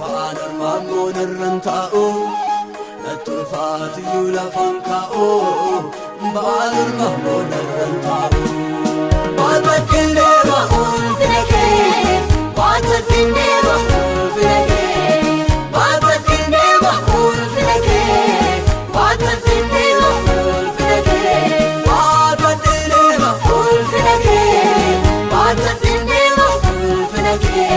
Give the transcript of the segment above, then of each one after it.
ba'anar mamon irranta'u natulfaat yulafan ka'u ba'anar mamon irranta'u Walbakkinde mahul finake Walbakkinde mahul finake Walbakkinde mahul finake Walbakkinde mahul finake Walbakkinde mahul finake Walbakkinde mahul finake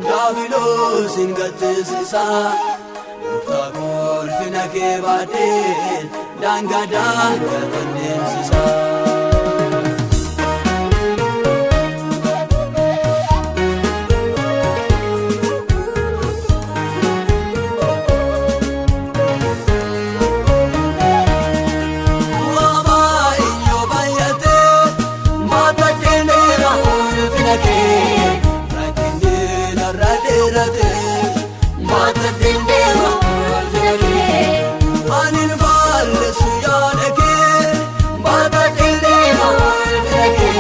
Davilosin gatisisa Mutagol finake badin Dangada gatanim sisa Mama inyo bayate Mata kene rahul finake Mata dinde mahul finake Anin valle suyanake Mata dinde mahul finake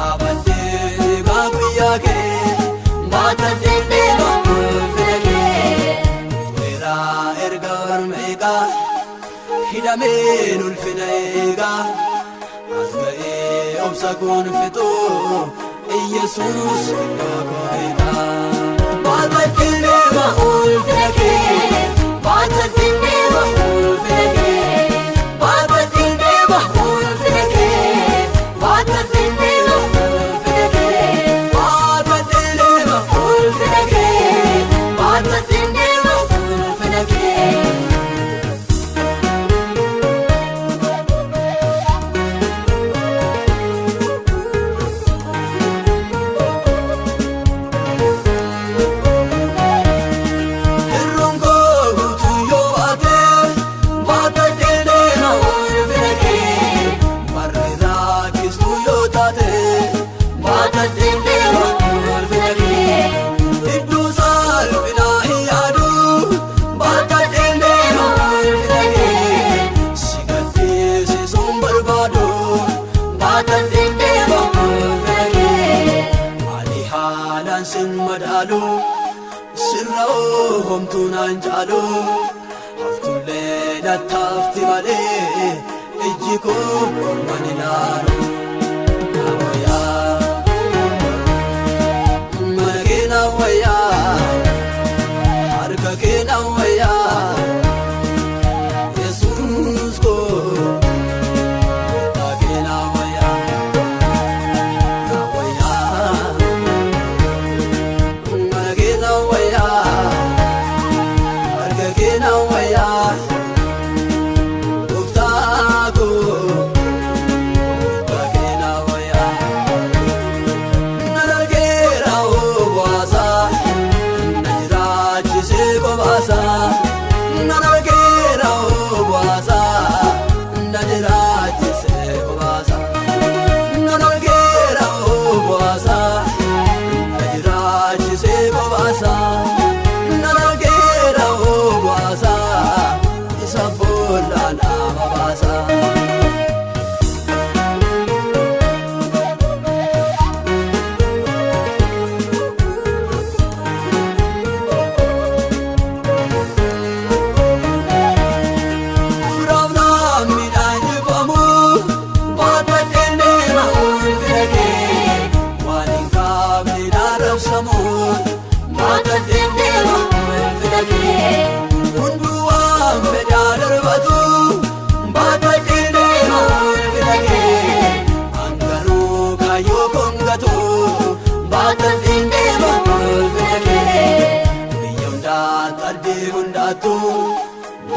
Abante gaguyake Mata dinde mahul finake Era ergar mega Hidamen ulfinaiga Asgae obsakun fito Jesus finnakoita Walbakkinde mahul finake Walbakkinde mahul finake Walbakkinde mahul finake Walbakkinde mahul finake Walbakkinde mahul finake Walbakkinde mahul finake Sirrao homtunan jalo Haftulle nattafti male Ejjiko manilalu Awaya Manakena awaya Harkakena awaya Jesus ko Takena awaya Awaya Manakena awaya Harkakena awaya Uftako Takena awaya Nalagera obwasa Najirachise kobasa Nalagera obwasa Najirachise kobasa Nalagera obwasa Najirachise kobasa Nalagera obwasa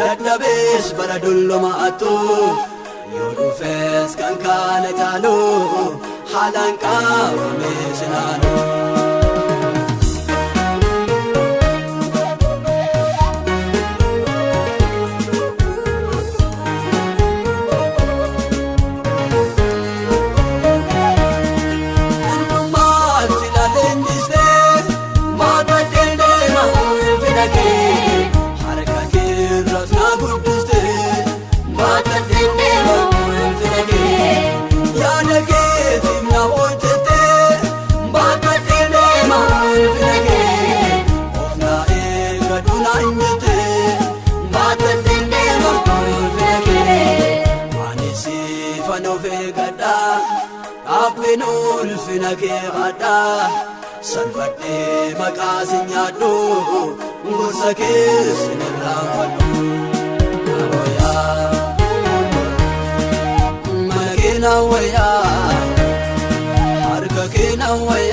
dadhabees bara dulloomaattu yoo dhufes kan kana caalu haalaan qabamee sinaalu. Abinul finake gada salvate makasinyaadu ngusake sinirafadu oya makina waya harka kina waya